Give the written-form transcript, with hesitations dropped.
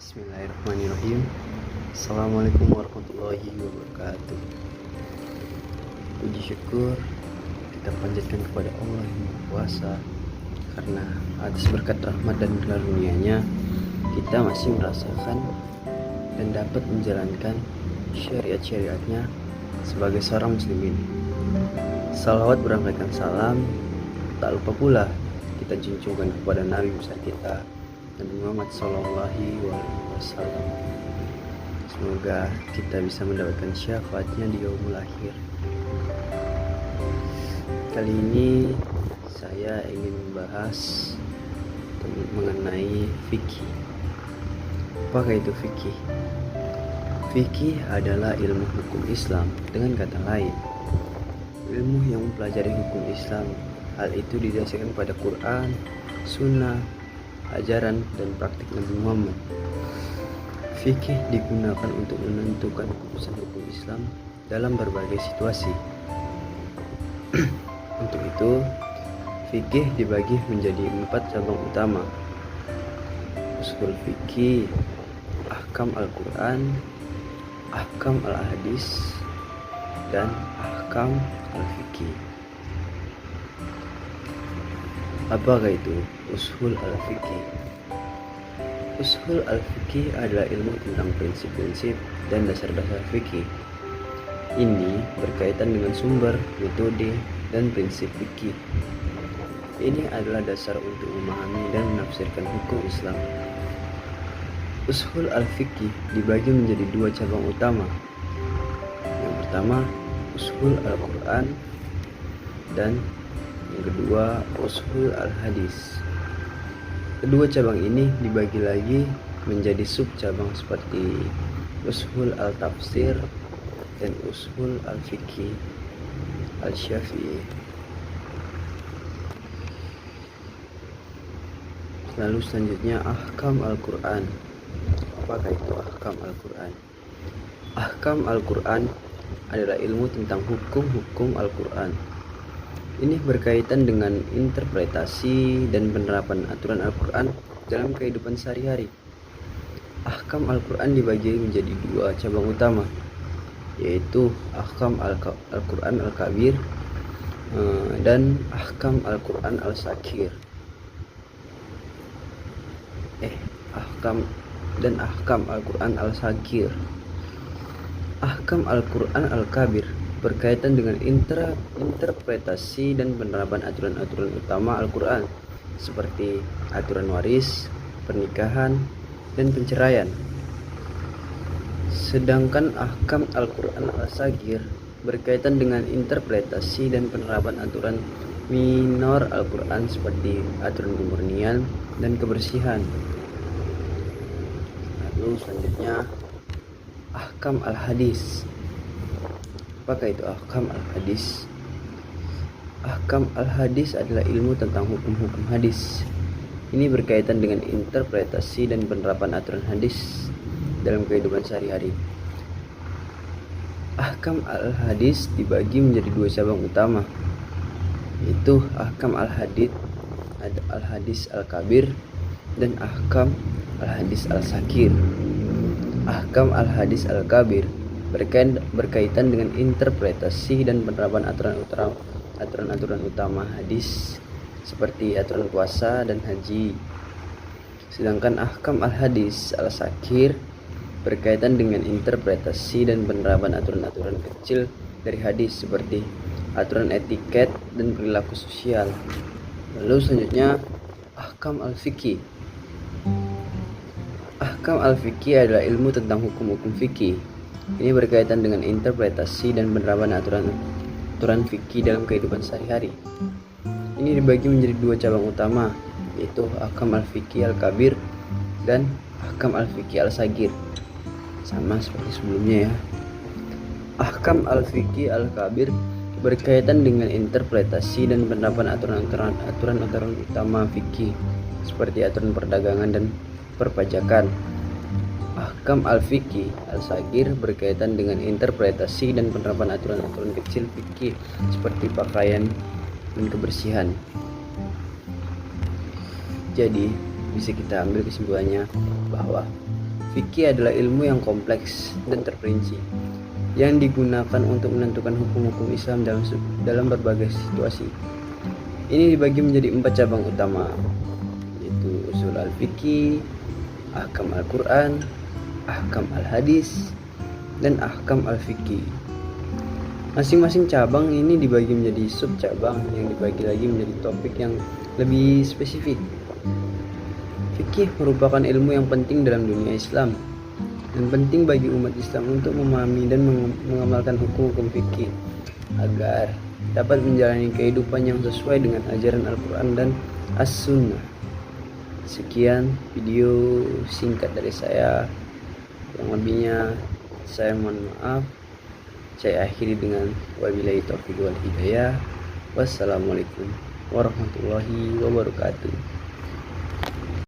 Bismillahirrahmanirrahim. Assalamualaikum warahmatullahi wabarakatuh. Puji syukur kita panjatkan kepada Allah yang Maha Kuasa, karena atas berkat rahmat dan karunia-Nya kita masih merasakan dan dapat menjalankan syariat-syariatnya sebagai seorang muslimin. Salawat berangkatkan salam, tak lupa pula kita junjungkan kepada Nabi besar kita Nabi Muhammad Sallallahu Alaihi Wasallam. Semoga kita bisa mendapatkan syafaatnya di yaumul akhir. Kali ini saya ingin membahas mengenai fikih. Apakah itu fikih? Fikih adalah ilmu hukum Islam. Dengan kata lain, ilmu yang mempelajari hukum Islam. Hal itu didasarkan pada Quran, Sunnah, ajaran dan praktik Nabi Muhammad. Fikih digunakan untuk menentukan keputusan hukum Islam dalam berbagai situasi. Untuk itu, fikih dibagi menjadi 4 cabang utama: usul fikih, ahkam Al-Quran, ahkam Al-Hadis, dan ahkam Al-Fikih. Apakah itu ushul al-fikih? Ushul al-fikih adalah ilmu tentang prinsip-prinsip dan dasar-dasar fikih. Ini berkaitan dengan sumber, metode, dan prinsip fikih. Ini adalah dasar untuk memahami dan menafsirkan hukum Islam. Ushul al-fikih dibagi menjadi 2 cabang utama. Yang pertama, ushul al-Quran, dan yang kedua, ushul al-hadis. Kedua cabang ini dibagi lagi menjadi sub cabang seperti ushul al-tafsir dan ushul al-fikih al-syafi'i. Lalu selanjutnya ahkam Al-Quran. Apakah itu ahkam Al-Quran? Ahkam Al-Quran adalah ilmu tentang hukum-hukum Al-Quran. Ini berkaitan dengan interpretasi dan penerapan aturan Al-Quran dalam kehidupan sehari-hari. Ahkam Al-Quran dibagi menjadi 2 cabang utama, yaitu ahkam Al-Quran Al-Kabir dan ahkam Al-Quran Al-Sakir. Ahkam Al-Quran Al-Sakir. Ahkam Al-Quran Al-Kabir berkaitan dengan interpretasi dan penerapan aturan-aturan utama Al-Quran seperti aturan waris, pernikahan, dan penceraian. Sedangkan ahkam Al-Quran Al-Sagir berkaitan dengan interpretasi dan penerapan aturan minor Al-Quran seperti aturan kemurnian dan kebersihan. Lalu selanjutnya ahkam Al-Hadis. Apakah itu ahkam Al-Hadis? Ahkam Al-Hadis adalah ilmu tentang hukum-hukum hadis. Ini berkaitan dengan interpretasi dan penerapan aturan hadis dalam kehidupan sehari-hari. Ahkam Al-Hadis dibagi menjadi 2 cabang utama, yaitu ahkam Al-Hadis Al-Kabir dan ahkam Al-Hadis Al-Sakir. Ahkam Al-Hadis Al-Kabir berkaitan dengan interpretasi dan penerapan aturan-aturan utama hadis seperti aturan puasa dan haji. Sedangkan ahkam Al-Hadis Al-Sakir berkaitan dengan interpretasi dan penerapan aturan-aturan kecil dari hadis seperti aturan etiket dan perilaku sosial. Lalu selanjutnya ahkam Al-Fikih. Ahkam Al-Fikih adalah ilmu tentang hukum-hukum fikih. Ini berkaitan dengan interpretasi dan penerapan aturan fikih dalam kehidupan sehari-hari. Ini dibagi menjadi 2 cabang utama, yaitu ahkam Al-Fikih Al-Kabir dan ahkam Al-Fikih Al-Sagir. Sama seperti sebelumnya ya. Ahkam Al-Fikih Al-Kabir berkaitan dengan interpretasi dan penerapan aturan utama fikih seperti aturan perdagangan dan perpajakan. Ahkam Al-Fikih Al-Sagir berkaitan dengan interpretasi dan penerapan aturan-aturan kecil fikih seperti pakaian dan kebersihan. Jadi bisa kita ambil kesimpulannya bahwa Fikih adalah ilmu yang kompleks dan terperinci yang digunakan untuk menentukan hukum-hukum Islam dalam berbagai situasi. Ini dibagi menjadi 4 cabang utama, yaitu usul al-fikih, ahkam al-Quran, ahkam al-hadis, dan ahkam al-fikih. Masing-masing cabang ini dibagi menjadi sub-cabang yang dibagi lagi menjadi topik yang lebih spesifik. Fikih merupakan ilmu yang penting dalam dunia Islam dan penting bagi umat Islam untuk memahami dan mengamalkan hukum-hukum fikih agar dapat menjalani kehidupan yang sesuai dengan ajaran Al-Quran dan As-Sunnah. Sekian video singkat dari saya, yang lebihnya saya mohon maaf. Saya akhiri dengan wabillahi taufiq wal hidayah. Wassalamualaikum warahmatullahi wabarakatuh.